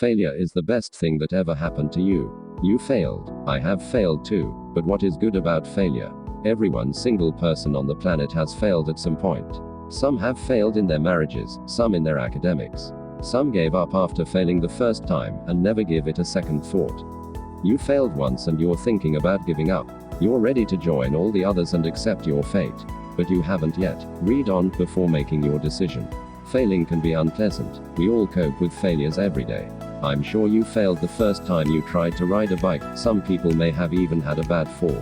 Failure is the best thing that ever happened to you. You failed. I have failed too. But what is good about failure? Every single person on the planet has failed at some point. Some have failed in their marriages, some in their academics. Some gave up after failing the first time and never give it a second thought. You failed once and you're thinking about giving up. You're ready to join all the others and accept your fate. But you haven't yet. Read on before making your decision. Failing can be unpleasant. We all cope with failures every day. I'm sure you failed the first time you tried to ride a bike. Some people may have even had a bad fall.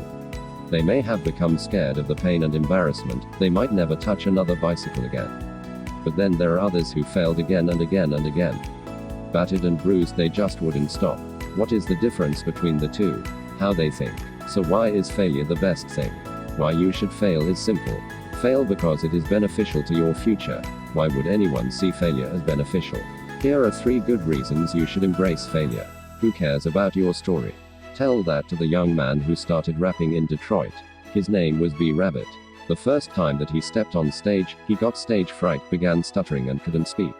They may have become scared of the pain and embarrassment. They might never touch another bicycle again. But then there are others who failed again and again and again. Battered and bruised, they just wouldn't stop. What is the difference between the two? How they think. So why is failure the best thing? Why you should fail is simple. Fail because it is beneficial to your future. Why would anyone see failure as beneficial? Here are 3 good reasons you should embrace failure. Who cares about your story? Tell that to the young man who started rapping in Detroit. His name was B-Rabbit. The first time that he stepped on stage, he got stage fright, began stuttering and couldn't speak.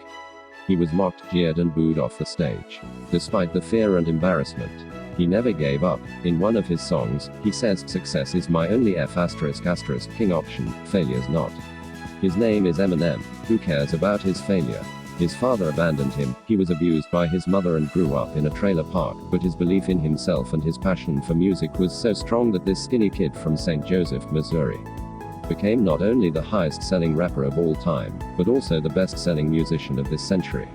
He was mocked, jeered and booed off the stage. Despite the fear and embarrassment, he never gave up. In one of his songs, he says, "Success is my only king option, failure's not." His name is Eminem. Who cares about his failure? His father abandoned him, he was abused by his mother and grew up in a trailer park, but his belief in himself and his passion for music was so strong that this skinny kid from St. Joseph, Missouri, became not only the highest-selling rapper of all time, but also the best-selling musician of this century.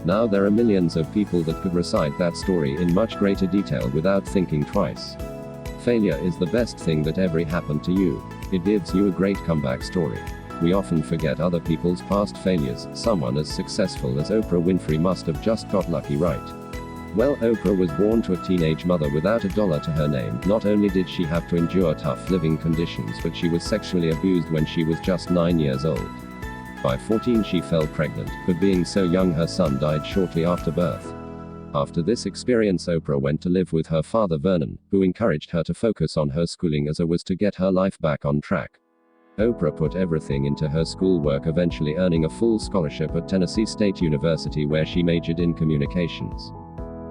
Now there are millions of people that could recite that story in much greater detail without thinking twice. Failure is the best thing that ever happened to you. It gives you a great comeback story. We often forget other people's past failures. Someone as successful as Oprah Winfrey must have just got lucky, right? Well, Oprah was born to a teenage mother without a dollar to her name. Not only did she have to endure tough living conditions, but she was sexually abused when she was just 9 years old. By 14 she fell pregnant, but being so young her son died shortly after birth. After this experience, Oprah went to live with her father Vernon, who encouraged her to focus on her schooling as a was to get her life back on track. Oprah put everything into her schoolwork, eventually earning a full scholarship at Tennessee State University, where she majored in communications.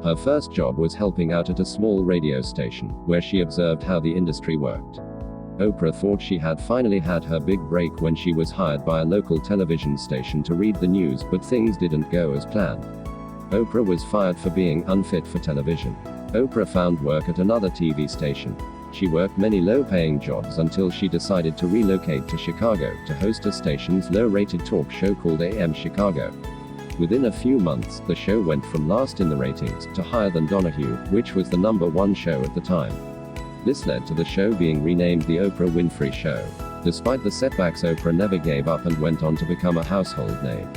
Her first job was helping out at a small radio station, where she observed how the industry worked. Oprah thought she had finally had her big break when she was hired by a local television station to read the news, but things didn't go as planned. Oprah was fired for being unfit for television. Oprah found work at another TV station. She worked many low-paying jobs until she decided to relocate to Chicago to host a station's low-rated talk show called AM Chicago. Within a few months, the show went from last in the ratings to higher than Donahue, which was the #1 show at the time. This led to the show being renamed The Oprah Winfrey Show. Despite the setbacks, Oprah never gave up and went on to become a household name.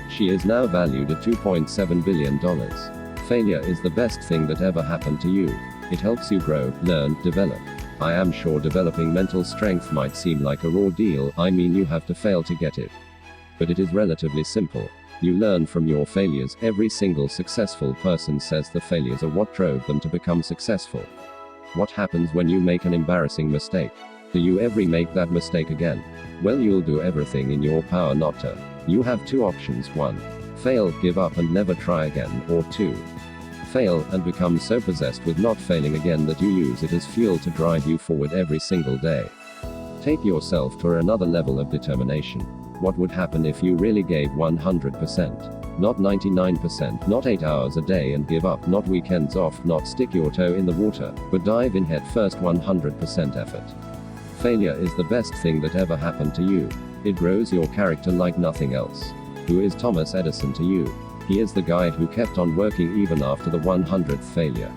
She is now valued at $2.7 billion. Failure is the best thing that ever happened to you. It helps you grow, learn, develop. I am sure developing mental strength might seem like a raw deal. I mean, you have to fail to get it. But it is relatively simple. You learn from your failures. Every single successful person says the failures are what drove them to become successful. What happens when you make an embarrassing mistake? Do you ever make that mistake again? Well, you'll do everything in your power not to. You have 2 options. 1. Fail, give up and never try again. Or 2. Fail, and become so possessed with not failing again that you use it as fuel to drive you forward every single day. Take yourself to another level of determination. What would happen if you really gave 100%? Not 99%, not 8 hours a day and give up, not weekends off, not stick your toe in the water, but dive in head first, 100% effort. Failure is the best thing that ever happened to you. It grows your character like nothing else. Who is Thomas Edison to you? He is the guy who kept on working even after the 100th failure.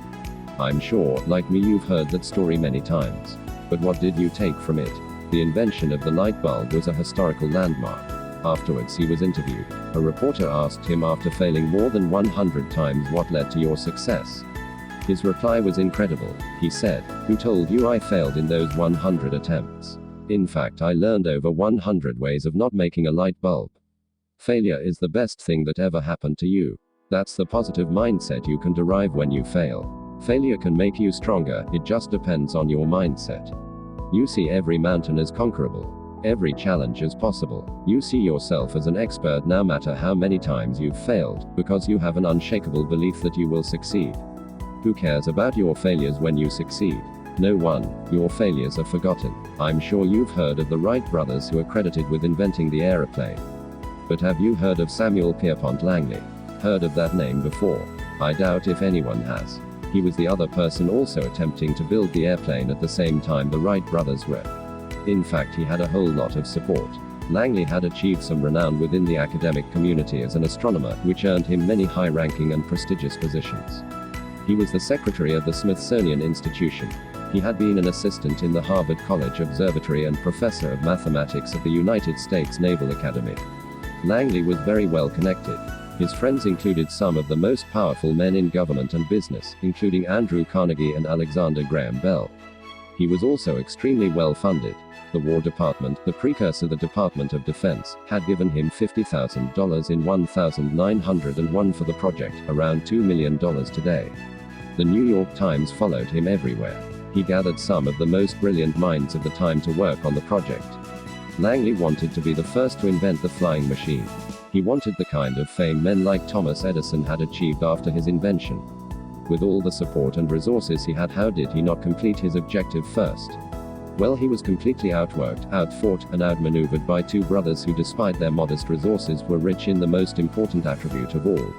I'm sure, like me, you've heard that story many times. But what did you take from it? The invention of the light bulb was a historical landmark. Afterwards he was interviewed. A reporter asked him, after failing more than 100 times, what led to your success? His reply was incredible. He said, "Who told you I failed in those 100 attempts? In fact, I learned over 100 ways of not making a light bulb." Failure is the best thing that ever happened to you. That's the positive mindset you can derive when you fail. Failure can make you stronger, it just depends on your mindset. You see every mountain as conquerable. every challenge as possible. You see yourself as an expert no matter how many times you've failed, because you have an unshakable belief that you will succeed. Who cares about your failures when you succeed? No one. Your failures are forgotten. I'm sure you've heard of the Wright brothers, who are credited with inventing the aeroplane. But have you heard of Samuel Pierpont Langley? Heard of that name before? I doubt if anyone has. He was the other person also attempting to build the airplane at the same time the Wright brothers were. In fact, he had a whole lot of support. Langley had achieved some renown within the academic community as an astronomer, which earned him many high-ranking and prestigious positions. He was the secretary of the Smithsonian Institution. He had been an assistant in the Harvard College Observatory and professor of mathematics at the United States Naval Academy. Langley was very well connected. His friends included some of the most powerful men in government and business, including Andrew Carnegie and Alexander Graham Bell. He was also extremely well funded. The War Department, the precursor the Department of Defense, had given him $50,000 in 1901 for the project, around $2 million today. The New York Times followed him everywhere. He gathered some of the most brilliant minds of the time to work on the project. Langley wanted to be the first to invent the flying machine. He wanted the kind of fame men like Thomas Edison had achieved after his invention. With all the support and resources he had, how did he not complete his objective first? Well, he was completely outworked, outfought, and outmaneuvered by two brothers who, despite their modest resources, were rich in the most important attribute of all: